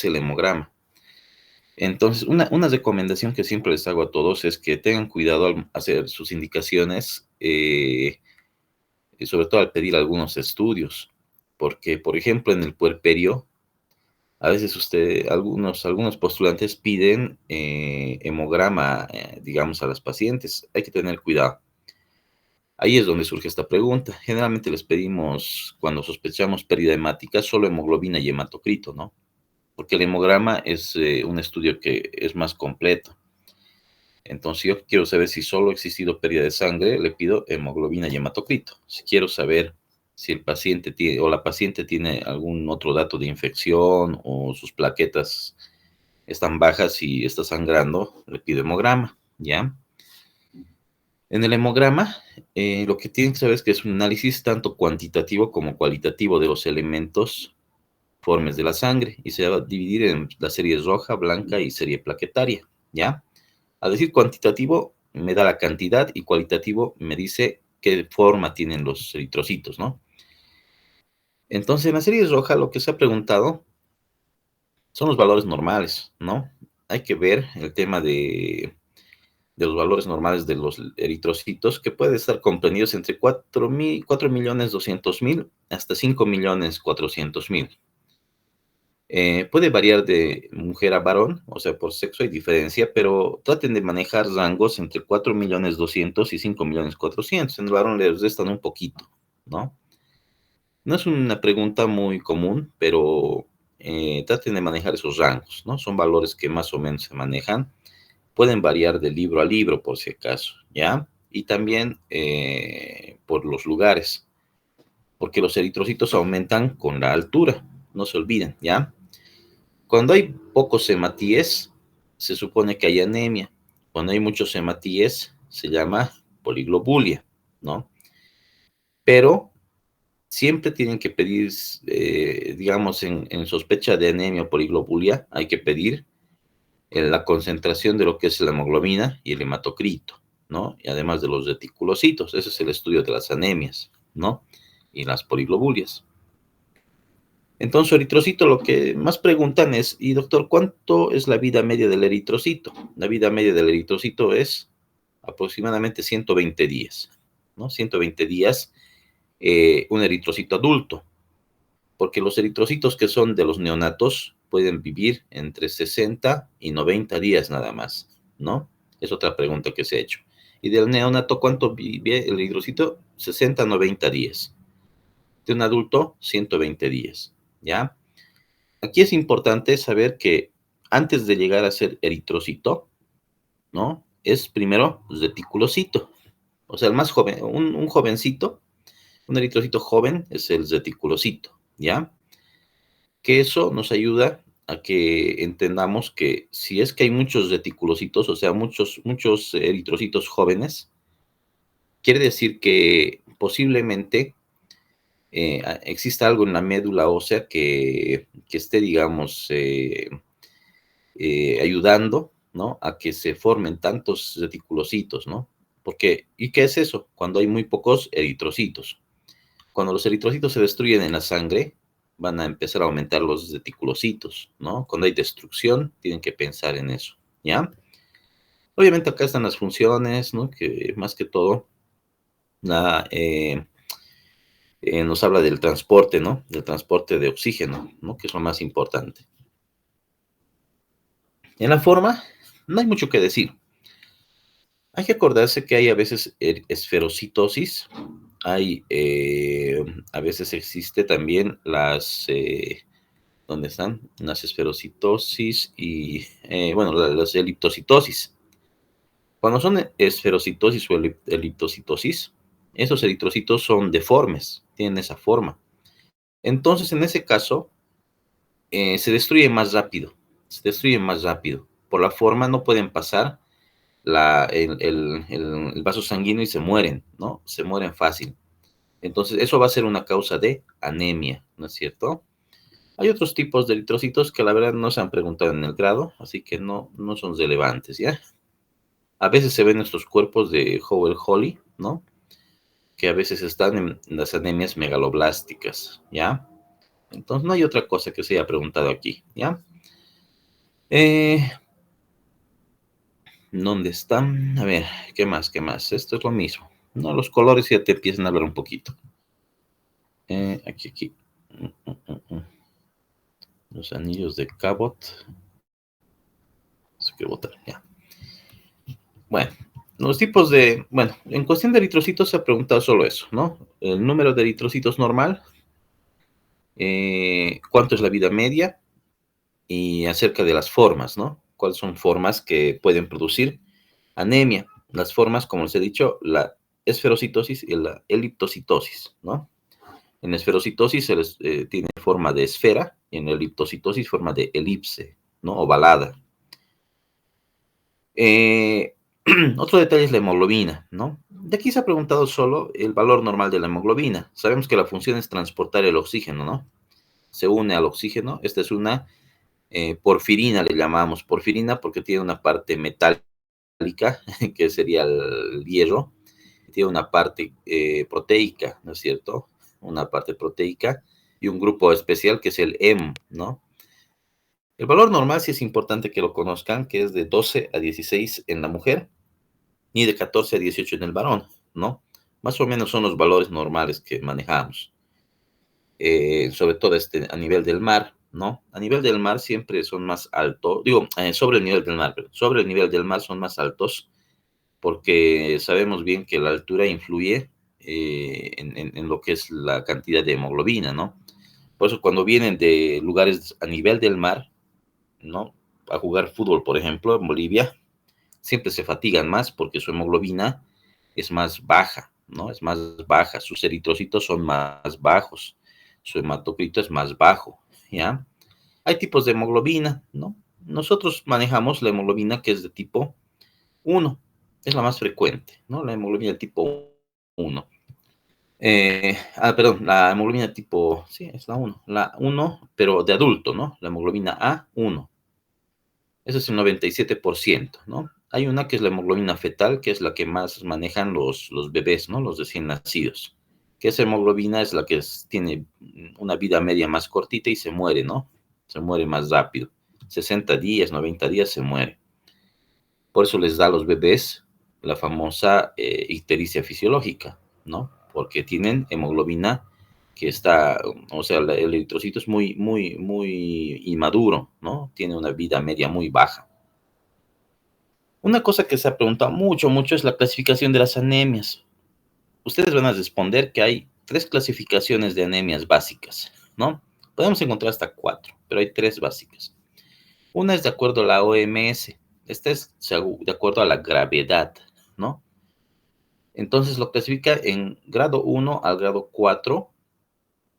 el hemograma. Entonces, una recomendación que siempre les hago a todos es que tengan cuidado al hacer sus indicaciones, y sobre todo al pedir algunos estudios, porque, por ejemplo, en el puerperio, a veces algunos postulantes piden hemograma, digamos, a las pacientes. Hay que tener cuidado. Ahí es donde surge esta pregunta. Generalmente les pedimos, cuando sospechamos pérdida hemática, solo hemoglobina y hematocrito, ¿no? Porque el hemograma es un estudio que es más completo. Entonces, yo quiero saber si solo ha existido pérdida de sangre, le pido hemoglobina y hematocrito. Si quiero saber si el paciente tiene o la paciente tiene algún otro dato de infección o sus plaquetas están bajas y está sangrando, le pido hemograma, ¿ya? En el hemograma, lo que tienen que saber es que es un análisis tanto cuantitativo como cualitativo de los elementos formes de la sangre y se va a dividir en la serie roja, blanca y serie plaquetaria, ¿ya? Al decir cuantitativo, me da la cantidad y cualitativo me dice qué forma tienen los eritrocitos, ¿no? Entonces, en la serie roja lo que se ha preguntado son los valores normales, ¿no? Hay que ver el tema de los valores normales de los eritrocitos, que puede estar comprendidos entre 4.200.000 hasta 5.400.000. Puede variar de mujer a varón, o sea, por sexo hay diferencia, pero traten de manejar rangos entre 4.200.000 y 5.400.000. En el varón les restan un poquito, ¿no? No es una pregunta muy común, pero traten de manejar esos rangos, ¿no? Son valores que más o menos se manejan. Pueden variar de libro a libro, por si acaso, ¿ya? Y también por los lugares, porque los eritrocitos aumentan con la altura, no se olviden, ¿ya? Cuando hay pocos hematíes, se supone que hay anemia. Cuando hay muchos hematíes, se llama poliglobulia, ¿no? Pero siempre tienen que pedir, digamos, en sospecha de anemia o poliglobulia, hay que pedir la concentración de lo que es la hemoglobina y el hematocrito, ¿no? Y además de los reticulocitos, ese es el estudio de las anemias, ¿no? Y las poliglobulias. Entonces, eritrocito, lo que más preguntan es, y doctor, ¿cuánto es la vida media del eritrocito? La vida media del eritrocito es aproximadamente 120 días, ¿no? 120 días un eritrocito adulto, porque los eritrocitos que son de los neonatos pueden vivir entre 60 y 90 días nada más, ¿no? Es otra pregunta que se ha hecho. Y del neonato, ¿cuánto vive el eritrocito? 60 a 90 días. De un adulto, 120 días, ¿ya? Aquí es importante saber que antes de llegar a ser eritrocito, ¿no? Es primero reticulocito. O sea, el más joven, un jovencito, un eritrocito joven es el reticulocito, ¿ya? Que eso nos ayuda a que entendamos que si es que hay muchos reticulocitos, o sea, muchos eritrocitos jóvenes, quiere decir que posiblemente exista algo en la médula ósea que esté, digamos, ayudando, ¿no? A que se formen tantos reticulocitos, ¿no? Porque, ¿y qué es eso? Cuando hay muy pocos eritrocitos. Cuando los eritrocitos se destruyen en la sangre, van a empezar a aumentar los reticulocitos, ¿no? Cuando hay destrucción, tienen que pensar en eso, ¿ya? Obviamente acá están las funciones, ¿no? Que más que todo la, nos habla del transporte, ¿no? Del transporte de oxígeno, ¿no? Que es lo más importante. En la forma, no hay mucho que decir. Hay que acordarse que hay a veces esferocitosis, hay, a veces existe también ¿dónde están? Las esferocitosis y, bueno, las eliptocitosis. Cuando son esferocitosis o eliptocitosis, esos eritrocitos son deformes, tienen esa forma. Entonces, en ese caso, se destruye más rápido, se destruye más rápido. Por la forma no pueden pasar el vaso sanguíneo y se mueren, ¿no? Se mueren fácil. Entonces, eso va a ser una causa de anemia, ¿no es cierto? Hay otros tipos de eritrocitos que la verdad no se han preguntado en el grado, así que no son relevantes, ¿ya? A veces se ven estos cuerpos de Howell-Holly, ¿no? Que a veces están en las anemias megaloblásticas, ¿ya? Entonces no hay otra cosa que se haya preguntado aquí, ¿ya? Eh, ¿Dónde están? A ver, ¿qué más? ¿Qué más? Esto es lo mismo. No, los colores ya te empiezan a hablar un poquito. Aquí. Mm, mm, mm. Los anillos de Cabot. Eso que botar, ya. Bueno, los tipos de. Bueno, en cuestión de eritrocitos se ha preguntado solo eso, ¿no? El número de eritrocitos normal, cuánto es la vida media y acerca de las formas, ¿no? ¿Cuáles son formas que pueden producir anemia? Las formas, como les he dicho, la esferocitosis y la eliptocitosis, ¿no? En esferocitosis tiene forma de esfera y en eliptocitosis forma de elipse, ¿no? Ovalada. Eh, Otro detalle es la hemoglobina, ¿no? De aquí se ha preguntado solo el valor normal de la hemoglobina. Sabemos que la función es transportar el oxígeno, ¿no? Se une al oxígeno. Esta es una porfirina, le llamamos porfirina porque tiene una parte metálica, que sería el hierro. Tiene una parte proteica, ¿no es cierto? Una parte proteica y un grupo especial que es el hemo, ¿no? El valor normal sí es importante que lo conozcan, que es de 12 a 16 en la mujer y de 14 a 18 en el varón, ¿no? Más o menos son los valores normales que manejamos. Sobre todo a nivel del mar, ¿no? A nivel del mar siempre son más altos, digo, sobre el nivel del mar, pero sobre el nivel del mar son más altos porque sabemos bien que la altura influye en lo que es la cantidad de hemoglobina, ¿no? Por eso cuando vienen de lugares a nivel del mar, ¿no? A jugar fútbol, por ejemplo, en Bolivia, siempre se fatigan más porque su hemoglobina es más baja, ¿no? Es más baja, sus eritrocitos son más bajos, su hematocrito es más bajo, ¿ya? Hay tipos de hemoglobina, ¿no? Nosotros manejamos la hemoglobina que es de tipo 1, es la más frecuente, ¿no? La hemoglobina de tipo 1. Perdón, la hemoglobina tipo, sí, es la 1, pero de adulto, ¿no? La hemoglobina A1. Ese es el 97%, ¿no? Hay una que es la hemoglobina fetal, que es la que más manejan los bebés, ¿no? Los recién nacidos. Que esa hemoglobina es la que tiene una vida media más cortita y se muere, ¿no? Se muere más rápido. 60 días, 90 días se muere. Por eso les da a los bebés la famosa ictericia fisiológica, ¿no? Porque tienen hemoglobina que está, o sea, el eritrocito es muy inmaduro, ¿no? Tiene una vida media muy baja. Una cosa que se ha preguntado mucho es la clasificación de las anemias. Ustedes van a responder que hay 3 clasificaciones de anemias básicas, ¿no? Podemos encontrar hasta 4, pero hay 3 básicas. Una es de acuerdo a la OMS. Esta es de acuerdo a la gravedad, ¿no? Entonces lo clasifica en grado 1 al grado 4.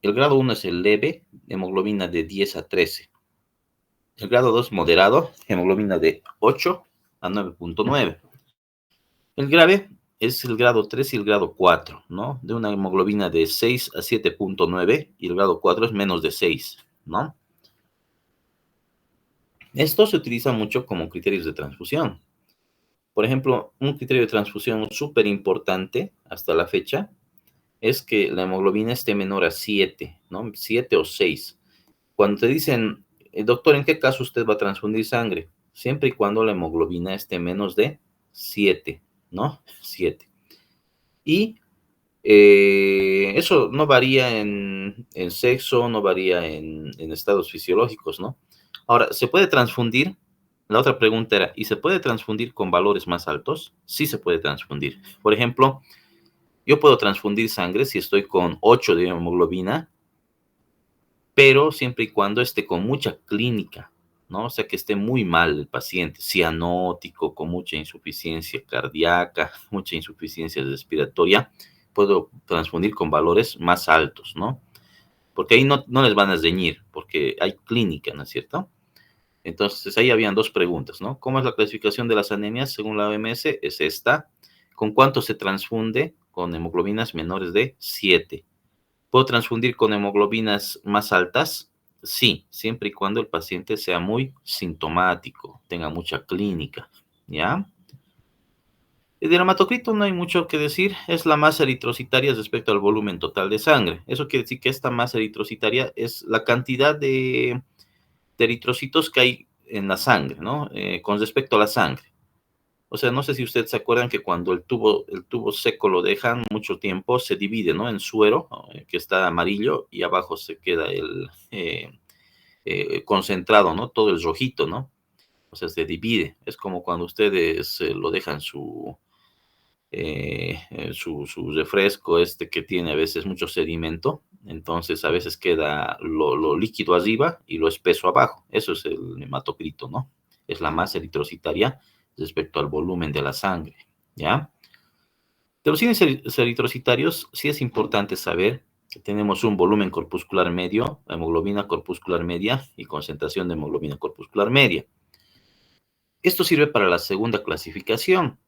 El grado 1 es el leve, hemoglobina de 10 a 13. El grado 2 moderado, hemoglobina de 8 a 9.9. El grave es el grado 3 y el grado 4, ¿no? De una hemoglobina de 6 a 7.9 y el grado 4 es menos de 6, ¿no? Esto se utiliza mucho como criterios de transfusión. Por ejemplo, un criterio de transfusión súper importante hasta la fecha es que la hemoglobina esté menor a 7, ¿no? 7 o 6. Cuando te dicen, doctor, ¿en qué caso usted va a transfundir sangre? Siempre y cuando la hemoglobina esté menos de 7, ¿no? 7. Y eso no varía en sexo, no varía en estados fisiológicos, ¿no? Ahora, ¿se puede transfundir? La otra pregunta era, ¿y se puede transfundir con valores más altos? Sí se puede transfundir. Por ejemplo, yo puedo transfundir sangre si estoy con 8 de hemoglobina, pero siempre y cuando esté con mucha clínica, ¿no? O sea, que esté muy mal el paciente, cianótico, con mucha insuficiencia cardíaca, mucha insuficiencia respiratoria, puedo transfundir con valores más altos, ¿no? Porque ahí no les van a reñir, porque hay clínica, ¿no es cierto? Entonces, ahí habían 2 preguntas, ¿no? ¿Cómo es la clasificación de las anemias según la OMS? Es esta. ¿Con cuánto se transfunde? Con hemoglobinas menores de 7. ¿Puedo transfundir con hemoglobinas más altas? Sí, siempre y cuando el paciente sea muy sintomático, tenga mucha clínica, ¿ya? El dermatocrito no hay mucho que decir, es la masa eritrocitaria respecto al volumen total de sangre. Eso quiere decir que esta masa eritrocitaria es la cantidad de eritrocitos que hay en la sangre, ¿no? Con respecto a la sangre. O sea, no sé si ustedes se acuerdan que cuando el tubo seco lo dejan mucho tiempo, se divide, ¿no? En suero, que está amarillo, y abajo se queda el concentrado, ¿no? Todo el rojito, ¿no? O sea, se divide. Es como cuando ustedes lo dejan su refresco este que tiene a veces mucho sedimento, entonces a veces queda lo líquido arriba y lo espeso abajo. Eso es el hematocrito, ¿no? Es la masa eritrocitaria respecto al volumen de la sangre, ¿ya? De los cines eritrocitarios sí es importante saber que tenemos un volumen corpuscular medio, hemoglobina corpuscular media y concentración de hemoglobina corpuscular media. Esto sirve para la segunda clasificación,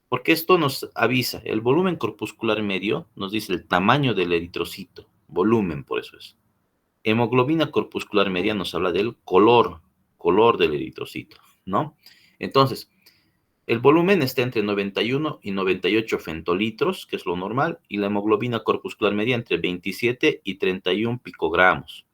porque esto nos avisa, el volumen corpuscular medio nos dice el tamaño del eritrocito, volumen por eso es. Hemoglobina corpuscular media nos habla del color del eritrocito, ¿no? Entonces, el volumen está entre 91 y 98 femtolitros, que es lo normal, y la hemoglobina corpuscular media entre 27 y 31 picogramos.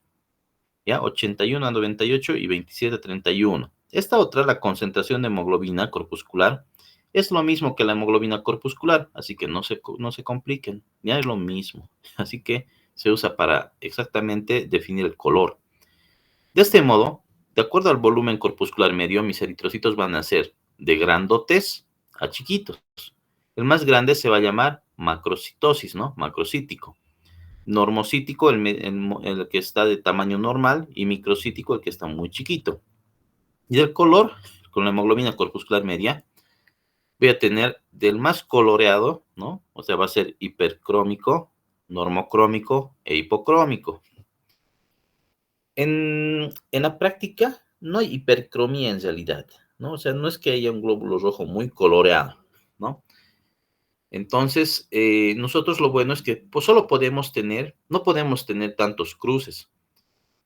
¿Ya? 81 a 98 y 27 a 31. Esta otra, la concentración de hemoglobina corpuscular, es lo mismo que la hemoglobina corpuscular, así que no se compliquen, ya es lo mismo. Así que se usa para exactamente definir el color. De este modo, de acuerdo al volumen corpuscular medio, mis eritrocitos van a ser de grandotes a chiquitos. El más grande se va a llamar macrocitosis, ¿no? Macrocítico. Normocítico, el que está de tamaño normal, y microcítico, el que está muy chiquito. Y del color, con la hemoglobina corpuscular media, voy a tener del más coloreado, ¿no? O sea, va a ser hipercrómico, normocrómico e hipocrómico. En la práctica no hay hipercromía en realidad, ¿no? O sea, no es que haya un glóbulo rojo muy coloreado, ¿no? Entonces, nosotros lo bueno es que pues, no podemos tener tantos cruces,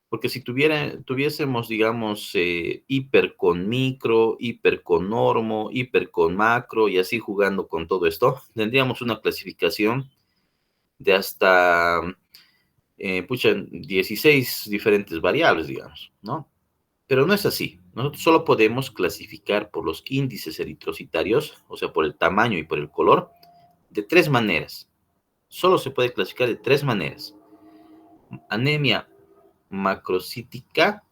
porque si tuviésemos, digamos, hiper con micro, hiper con normo, hiper con macro, y así jugando con todo esto, tendríamos una clasificación de hasta 16 diferentes variables, digamos, ¿no? Pero no es así. Nosotros solo podemos clasificar por los índices eritrocitarios, o sea, por el tamaño y por el color, de tres maneras. Solo se puede clasificar de tres maneras. Anemia macrocítica,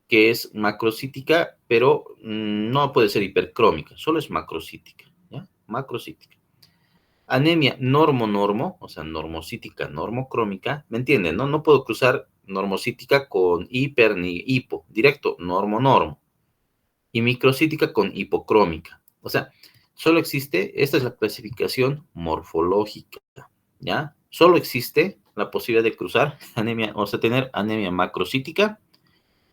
que es macrocítica, pero no puede ser hipercrómica, solo es macrocítica, ¿ya? Macrocítica. Anemia normo-normo, o sea, normocítica, normocrómica, ¿me entienden? No, no puedo cruzar normocítica con hiper ni hipo, directo, normo-normo. Y microcítica con hipocrómica. O sea, solo existe, esta es la clasificación morfológica, ¿ya? Solo existe la posibilidad de cruzar anemia, o sea, tener anemia macrocítica,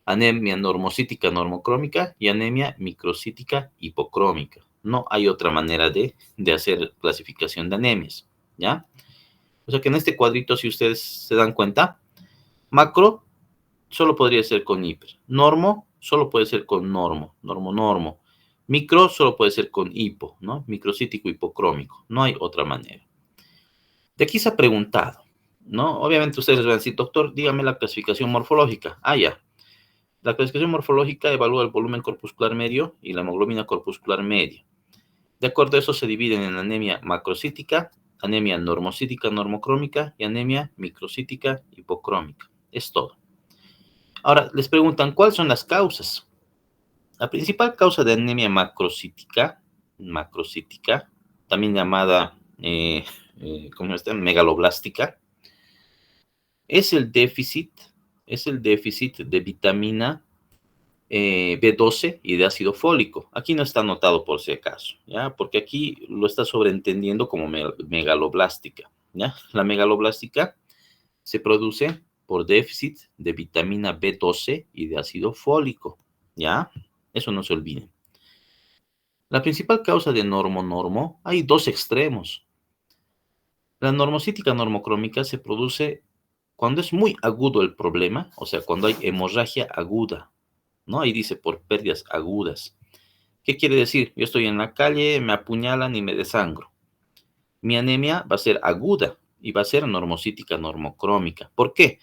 anemia normocítica normocrómica y anemia microcítica hipocrómica. No hay otra manera de hacer clasificación de anemias, ¿ya? O sea que en este cuadrito, si ustedes se dan cuenta, macro solo podría ser con hiper. Normo solo puede ser con normo, normo. Micro solo puede ser con hipo, ¿no? Microcítico hipocrómico. No hay otra manera. De aquí se ha preguntado, ¿no? Obviamente ustedes van a decir, doctor, dígame la clasificación morfológica. Ah, ya. La clasificación morfológica evalúa el volumen corpuscular medio y la hemoglobina corpuscular media. De acuerdo a eso se dividen en anemia macrocítica, anemia normocítica normocrómica y anemia microcítica hipocrómica. Es todo. Ahora, les preguntan, ¿cuáles son las causas? La principal causa de anemia macrocítica, también llamada, ¿cómo está? Megaloblástica, es el déficit, de vitamina B12 y de ácido fólico. Aquí no está anotado por si acaso, ¿ya? Porque aquí lo está sobreentendiendo como megaloblástica, ¿ya? La megaloblástica se produce por déficit de vitamina B12 y de ácido fólico, ¿ya? Eso no se olviden. La principal causa de normo-normo, hay dos extremos. La normocítica normocrómica se produce cuando es muy agudo el problema, o sea, cuando hay hemorragia aguda, ¿no? Ahí dice por pérdidas agudas. ¿Qué quiere decir? Yo estoy en la calle, me apuñalan y me desangro. Mi anemia va a ser aguda y va a ser normocítica normocrómica. ¿Por qué?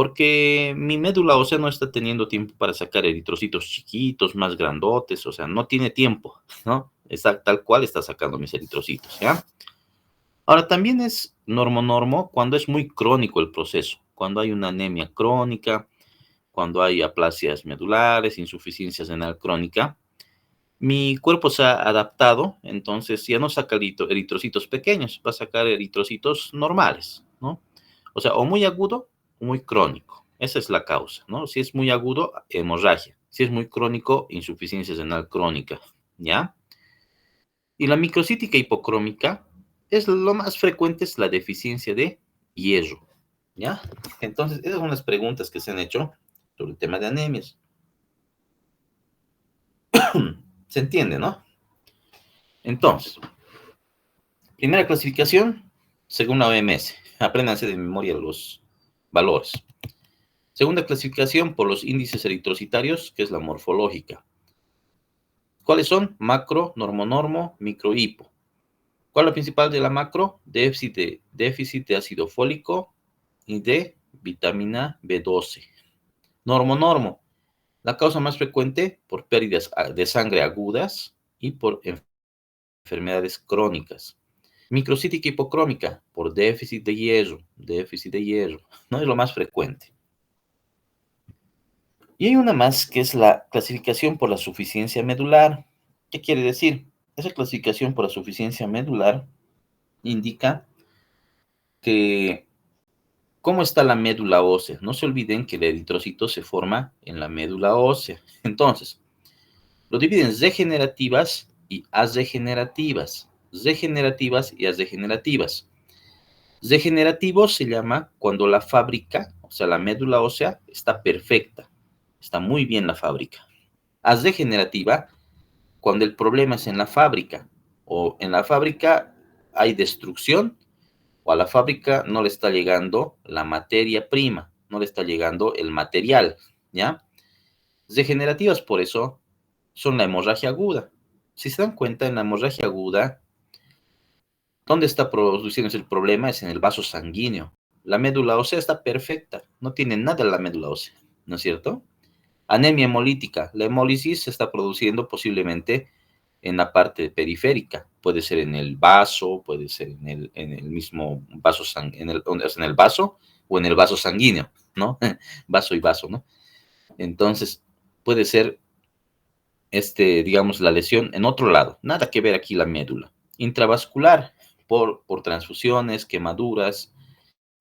Porque mi médula ósea no está teniendo tiempo para sacar eritrocitos chiquitos, más grandotes, o sea, no tiene tiempo, ¿no? Está tal cual está sacando mis eritrocitos, ¿ya? Ahora, también es normo cuando es muy crónico el proceso, cuando hay una anemia crónica, cuando hay aplasias medulares, insuficiencia renal crónica. Mi cuerpo se ha adaptado, entonces ya no saca eritrocitos pequeños, va a sacar eritrocitos normales, ¿no? O sea, o muy agudo o muy crónico. Esa es la causa, ¿no? Si es muy agudo, hemorragia. Si es muy crónico, insuficiencia renal crónica, ¿ya? Y la microcítica hipocrómica es lo más frecuente, es la deficiencia de hierro, ¿ya? Entonces, esas son las preguntas que se han hecho sobre el tema de anemias. ¿Se entiende, no? Entonces, primera clasificación, según la OMS. Apréndanse de memoria los valores. Segunda clasificación por los índices eritrocitarios, que es la morfológica. ¿Cuáles son? Macro, normo, micro, hipo. ¿Cuál es la principal de la macro? Déficit de ácido fólico y de vitamina B12. Normo. La causa más frecuente por pérdidas de sangre agudas y por enfermedades crónicas. Microcítica hipocrómica por déficit de hierro. No es lo más frecuente. Y hay una más que es la clasificación por la suficiencia medular. ¿Qué quiere decir? Esa clasificación por la suficiencia medular indica que cómo está la médula ósea. No se olviden que el eritrocito se forma en la médula ósea. Entonces, lo dividen en regenerativas y asregenerativas. Regenerativas y asregenerativas. Regenerativo se llama cuando la fábrica, o sea, la médula ósea, está perfecta. Está muy bien la fábrica. Asregenerativa, cuando el problema es en la fábrica, o en la fábrica hay destrucción, o a la fábrica no le está llegando la materia prima, no le está llegando el material, ¿ya? Regenerativas, por eso, son la hemorragia aguda. Si se dan cuenta, en la hemorragia aguda, ¿dónde está produciéndose el problema? Es en el vaso sanguíneo. La médula ósea está perfecta, no tiene nada en la médula ósea, ¿no es cierto? Anemia hemolítica. La hemólisis se está produciendo posiblemente en la parte periférica. Puede ser en el vaso, puede ser en el mismo vaso, en el vaso o en el vaso sanguíneo, ¿no? Vaso y vaso, ¿no? Entonces, puede ser, digamos, la lesión en otro lado. Nada que ver aquí la médula. Intravascular, por transfusiones, quemaduras,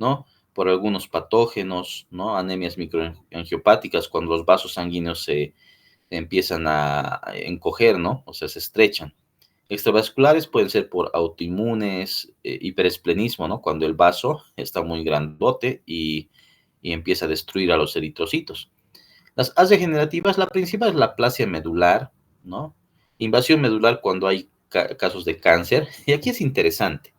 ¿no? Por algunos patógenos, ¿no? Anemias microangiopáticas, cuando los vasos sanguíneos se empiezan a encoger, ¿no? O sea, se estrechan. Extravasculares pueden ser por autoinmunes, hiperesplenismo, ¿no? Cuando el vaso está muy grandote y empieza a destruir a los eritrocitos. Las asdegenerativas, la principal es la aplasia medular, ¿no? Invasión medular cuando hay casos de cáncer. Y aquí es interesante.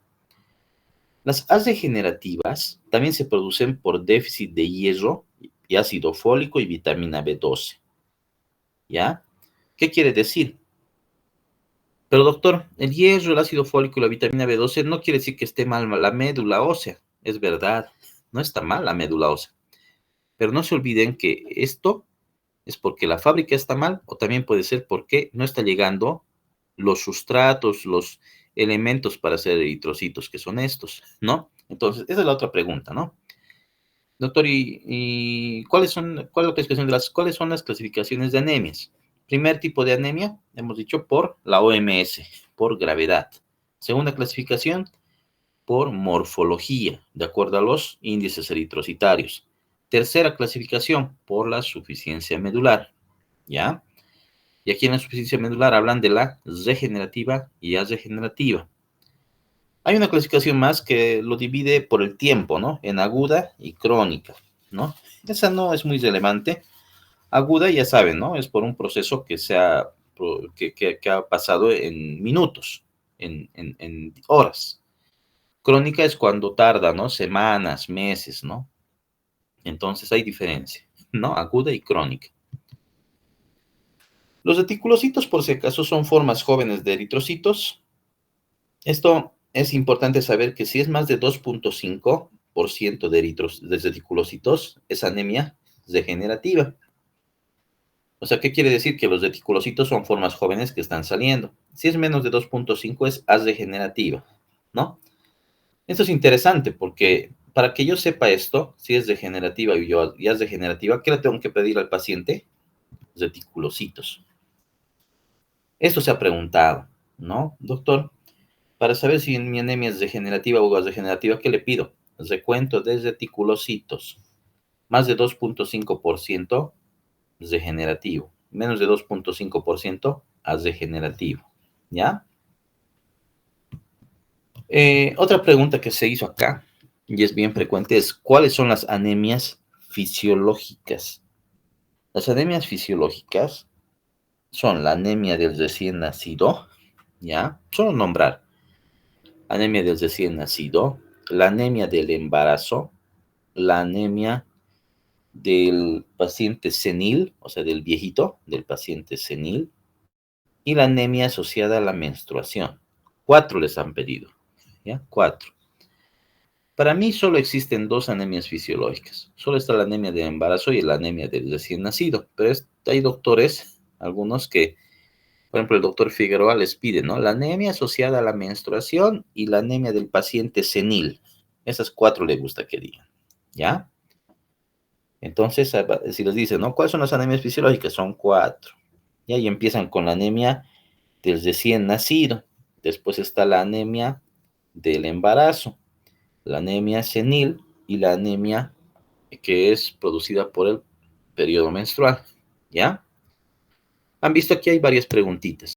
Las asdegenerativas también se producen por déficit de hierro y ácido fólico y vitamina B12. ¿Ya? ¿Qué quiere decir? Pero doctor, el hierro, el ácido fólico y la vitamina B12 no quiere decir que esté mal la médula ósea. Es verdad, no está mal la médula ósea. Pero no se olviden que esto es porque la fábrica está mal o también puede ser porque no está llegando los sustratos, los elementos para hacer eritrocitos, que son estos, ¿no? Entonces, esa es la otra pregunta, ¿no? Doctor, ¿y cuáles son las clasificaciones de anemias? Primer tipo de anemia, hemos dicho, por la OMS, por gravedad. Segunda clasificación, por morfología, de acuerdo a los índices eritrocitarios. Tercera clasificación, por la suficiencia medular, ¿ya? Y aquí en la suficiencia medular hablan de la regenerativa y asregenerativa. Hay una clasificación más que lo divide por el tiempo, ¿no? En aguda y crónica, ¿no? Esa no es muy relevante. Aguda, ya saben, ¿no? Es por un proceso que ha pasado en minutos, en horas. Crónica es cuando tarda, ¿no? Semanas, meses, ¿no? Entonces hay diferencia, ¿no? Aguda y crónica. Los reticulocitos, por si acaso, son formas jóvenes de eritrocitos. Esto es importante saber que si es más de 2.5, de reticulocitos, es anemia degenerativa. O sea, ¿qué quiere decir? Que los reticulocitos son formas jóvenes que están saliendo. Si es menos de 2.5 es degenerativa, ¿no? Esto es interesante porque para que yo sepa esto, si es degenerativa y yo ya es degenerativa, ¿qué le tengo que pedir al paciente? Reticulocitos. Esto se ha preguntado, ¿no? Doctor, para saber si mi anemia es degenerativa o degenerativa, ¿qué le pido? Recuento de reticulocitos. Más de 2.5% degenerativo. Menos de 2.5% degenerativo. ¿Ya? Otra pregunta que se hizo acá, y es bien frecuente, es ¿cuáles son las anemias fisiológicas? Las anemias fisiológicas son la anemia del recién nacido, ¿ya? Solo nombrar. Anemia del recién nacido, la anemia del embarazo, la anemia del paciente senil, o sea, del viejito, del paciente senil, y la anemia asociada a la menstruación. 4 les han pedido, ¿ya? 4. Para mí solo existen dos anemias fisiológicas. Solo está la anemia del embarazo y la anemia del recién nacido. Pero hay doctores, algunos que, por ejemplo, el doctor Figueroa les pide, ¿no? La anemia asociada a la menstruación y la anemia del paciente senil. Esas 4 le gusta que digan, ¿ya? Entonces, si les dicen, ¿no? ¿Cuáles son las anemias fisiológicas? Son 4. ¿Ya? Y empiezan con la anemia del recién nacido. Después está la anemia del embarazo, la anemia senil y la anemia que es producida por el periodo menstrual. ¿Ya? Han visto aquí hay varias preguntitas.